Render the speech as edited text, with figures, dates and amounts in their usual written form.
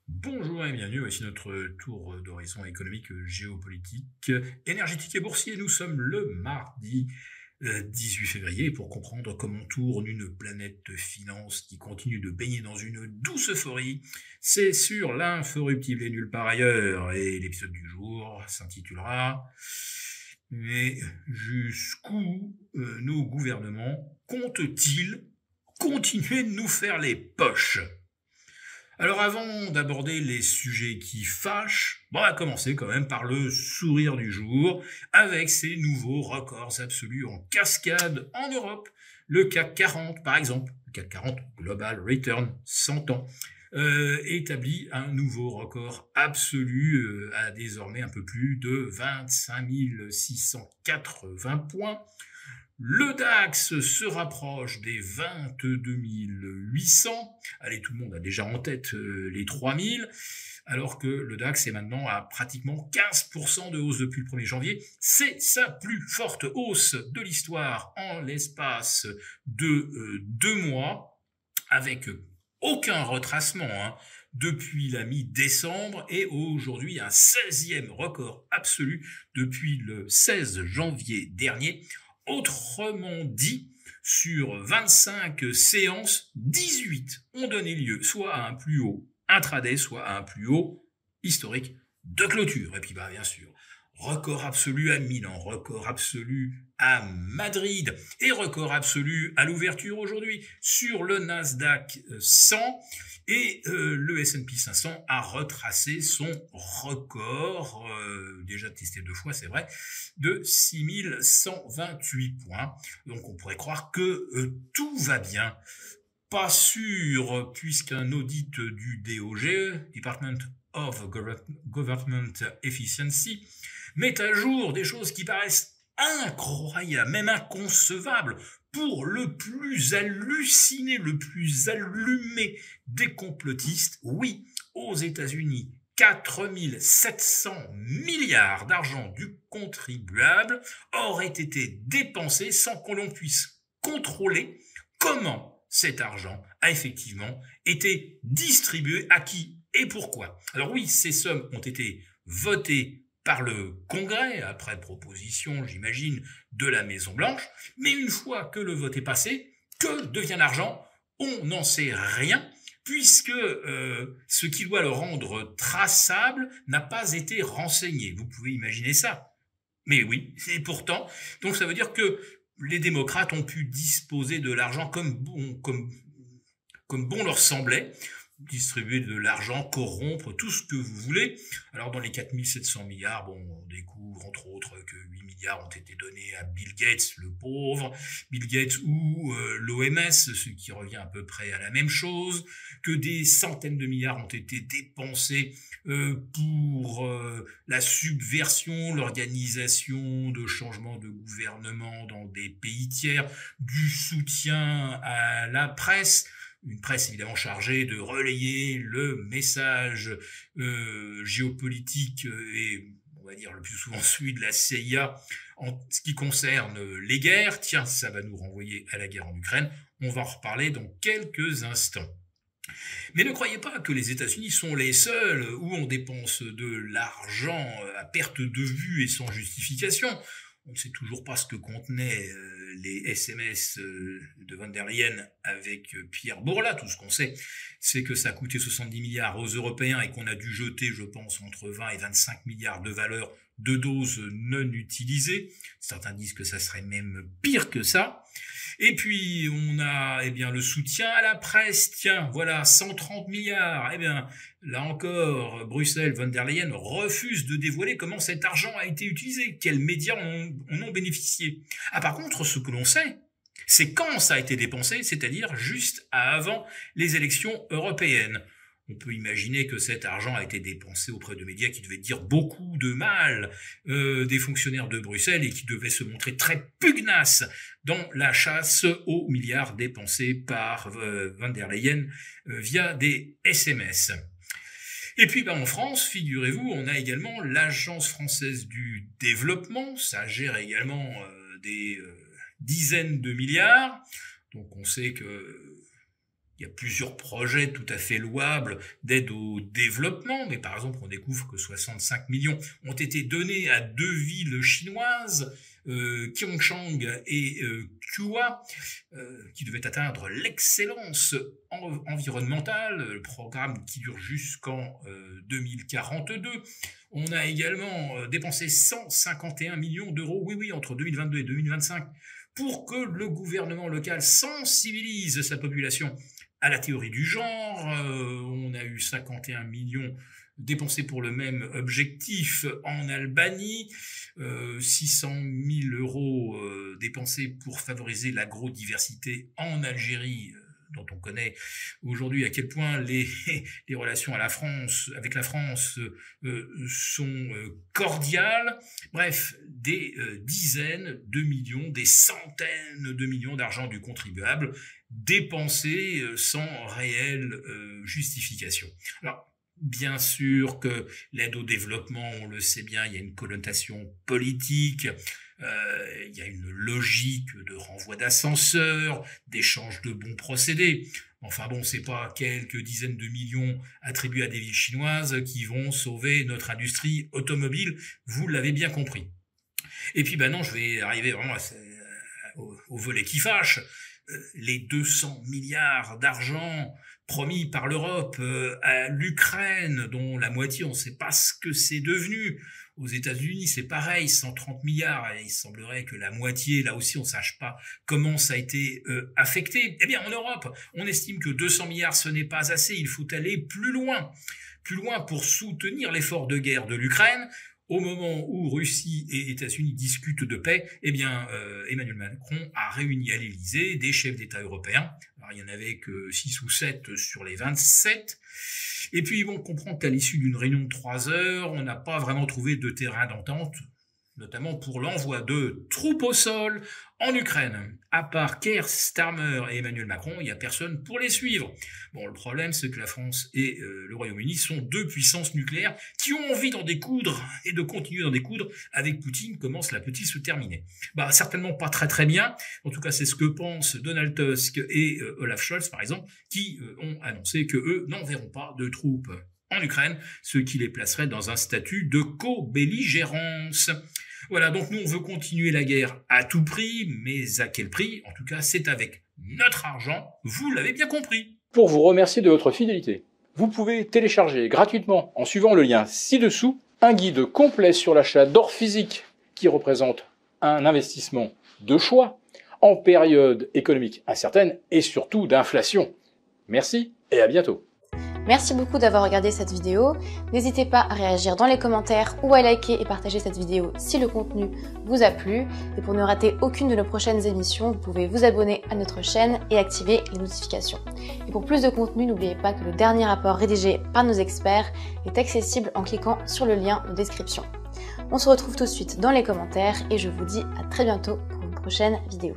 Bonjour et bienvenue, voici notre tour d'horizon économique, géopolitique, énergétique et boursier. Nous sommes le mardi 18 février pour comprendre comment tourne une planète de finances qui continue de baigner dans une douce euphorie. C'est sur l'incorruptible et nulle part ailleurs. Et l'épisode du jour s'intitulera Mais jusqu'où nos gouvernements comptent-ils continuer de nous faire les poches? Alors avant d'aborder les sujets qui fâchent, on va commencer quand même par le sourire du jour, avec ces nouveaux records absolus en cascade en Europe. Le CAC 40 par exemple, le CAC 40 Global Return 100 ans, établit un nouveau record absolu à désormais un peu plus de 25 680 points. Le DAX se rapproche des 22 800. Allez, tout le monde a déjà en tête les 3000, alors que le DAX est maintenant à pratiquement 15% de hausse depuis le 1er janvier. C'est sa plus forte hausse de l'histoire en l'espace de 2 mois, avec aucun retracement depuis la mi-décembre, et aujourd'hui un 16e record absolu depuis le 16 janvier dernier. Autrement dit, sur 25 séances, 18 ont donné lieu soit à un plus haut intraday, soit à un plus haut historique de clôture. Et puis bien sûr, record absolu à Milan, record absolu à Madrid et record absolu à l'ouverture aujourd'hui sur le Nasdaq 100. Et le S&P 500 a retracé son record, déjà testé 2 fois, c'est vrai, de 6128 points. Donc on pourrait croire que tout va bien. Pas sûr, puisqu'un audit du DOGE, Department of Government Efficiency, met à jour des choses qui paraissent incroyables, même inconcevables, pour le plus halluciné, le plus allumé des complotistes. Oui, aux États-Unis, 4 700 milliards d'argent du contribuable auraient été dépensés sans que l'on puisse contrôler comment cet argent a effectivement été distribué, à qui et pourquoi. Alors oui, ces sommes ont été votées par le Congrès, après proposition, j'imagine, de la Maison-Blanche, mais une fois que le vote est passé, que devient l'argent? On n'en sait rien, puisque ce qui doit le rendre traçable n'a pas été renseigné. Vous pouvez imaginer ça. Mais oui, et pourtant, donc ça veut dire que les démocrates ont pu disposer de l'argent comme bon leur semblait, distribuer de l'argent, corrompre, tout ce que vous voulez. Alors dans les 4700 milliards, on découvre entre autres que 8 milliards ont été donnés à Bill Gates, le pauvre, Bill Gates ou l'OMS, ce qui revient à peu près à la même chose, que des centaines de milliards ont été dépensés pour la subversion, l'organisation de changements de gouvernement dans des pays tiers, du soutien à la presse, une presse évidemment chargée de relayer le message géopolitique et on va dire le plus souvent celui de la CIA en ce qui concerne les guerres. Tiens, ça va nous renvoyer à la guerre en Ukraine. On va en reparler dans quelques instants. Mais ne croyez pas que les États-Unis sont les seuls où on dépense de l'argent à perte de vue et sans justification. On ne sait toujours pas ce que contenaient les SMS de von der Leyen avec Pierre Bourla. Tout ce qu'on sait, c'est que ça a coûté 70 milliards aux Européens et qu'on a dû jeter, je pense, entre 20 et 25 milliards de valeur de doses non utilisées. Certains disent que ça serait même pire que ça. Et puis, on a le soutien à la presse. Tiens, voilà, 130 milliards. Là encore, Bruxelles, von der Leyen refuse de dévoiler comment cet argent a été utilisé, quels médias en ont bénéficié. Ah, par contre, ce que l'on sait, c'est quand ça a été dépensé, c'est-à-dire juste avant les élections européennes. On peut imaginer que cet argent a été dépensé auprès de médias qui devaient dire beaucoup de mal des fonctionnaires de Bruxelles et qui devaient se montrer très pugnaces dans la chasse aux milliards dépensés par von der Leyen via des SMS. Et puis en France, figurez-vous, on a également l'Agence française du développement, ça gère également des dizaines de milliards, donc on sait que il Il y a plusieurs projets tout à fait louables d'aide au développement, mais par exemple, on découvre que 65 millions ont été donnés à 2 villes chinoises, Pyeongchang et Kua, qui devaient atteindre l'excellence environnementale, le programme qui dure jusqu'en 2042. On a également dépensé 151 millions d'euros, oui, entre 2022 et 2025, pour que le gouvernement local sensibilise sa population à la théorie du genre. On a eu 51 millions dépensés pour le même objectif en Albanie, 600 000 euros dépensés pour favoriser l'agrodiversité en Algérie, dont on connaît aujourd'hui à quel point les relations avec la France sont cordiales. Bref, des dizaines de millions, des centaines de millions d'argent du contribuable dépensés sans réelle justification. Alors, bien sûr que l'aide au développement, on le sait bien, il y a une connotation politique, il y a une logique de renvoi d'ascenseurs, d'échange de bons procédés. Enfin bon, c'est pas quelques dizaines de millions attribués à des villes chinoises qui vont sauver notre industrie automobile, vous l'avez bien compris. Et puis non, je vais arriver vraiment au volet qui fâche. Les 200 milliards d'argent promis par l'Europe à l'Ukraine, dont la moitié, on ne sait pas ce que c'est devenu. Aux États-Unis, c'est pareil, 130 milliards, et il semblerait que la moitié, là aussi, on ne sache pas comment ça a été affecté. Eh bien, en Europe, on estime que 200 milliards, ce n'est pas assez, il faut aller plus loin pour soutenir l'effort de guerre de l'Ukraine. Au moment où Russie et États-Unis discutent de paix, eh bien, Emmanuel Macron a réuni à l'Élysée des chefs d'État européens. Alors, il n'y en avait que 6 ou 7 sur les 27. Et puis, on comprend qu'à l'issue d'une réunion de 3 heures, on n'a pas vraiment trouvé de terrain d'entente, notamment pour l'envoi de troupes au sol en Ukraine. À part Keir Starmer et Emmanuel Macron, il n'y a personne pour les suivre. Bon, le problème, c'est que la France et le Royaume-Uni sont 2 puissances nucléaires qui ont envie d'en découdre et de continuer d'en découdre avec Poutine. Comment cela peut-il se terminer? Certainement pas très bien. En tout cas, c'est ce que pensent Donald Tusk et Olaf Scholz, par exemple, qui ont annoncé que eux n'enverront pas de troupes en Ukraine, ce qui les placerait dans un statut de co-belligérance. Voilà, donc nous on veut continuer la guerre à tout prix, mais à quel prix? En tout cas, c'est avec notre argent, vous l'avez bien compris. Pour vous remercier de votre fidélité, vous pouvez télécharger gratuitement, en suivant le lien ci-dessous, un guide complet sur l'achat d'or physique qui représente un investissement de choix en période économique incertaine et surtout d'inflation. Merci et à bientôt. Merci beaucoup d'avoir regardé cette vidéo. N'hésitez pas à réagir dans les commentaires ou à liker et partager cette vidéo si le contenu vous a plu. Et pour ne rater aucune de nos prochaines émissions, vous pouvez vous abonner à notre chaîne et activer les notifications. Et pour plus de contenu, n'oubliez pas que le dernier rapport rédigé par nos experts est accessible en cliquant sur le lien de description. On se retrouve tout de suite dans les commentaires et je vous dis à très bientôt pour une prochaine vidéo.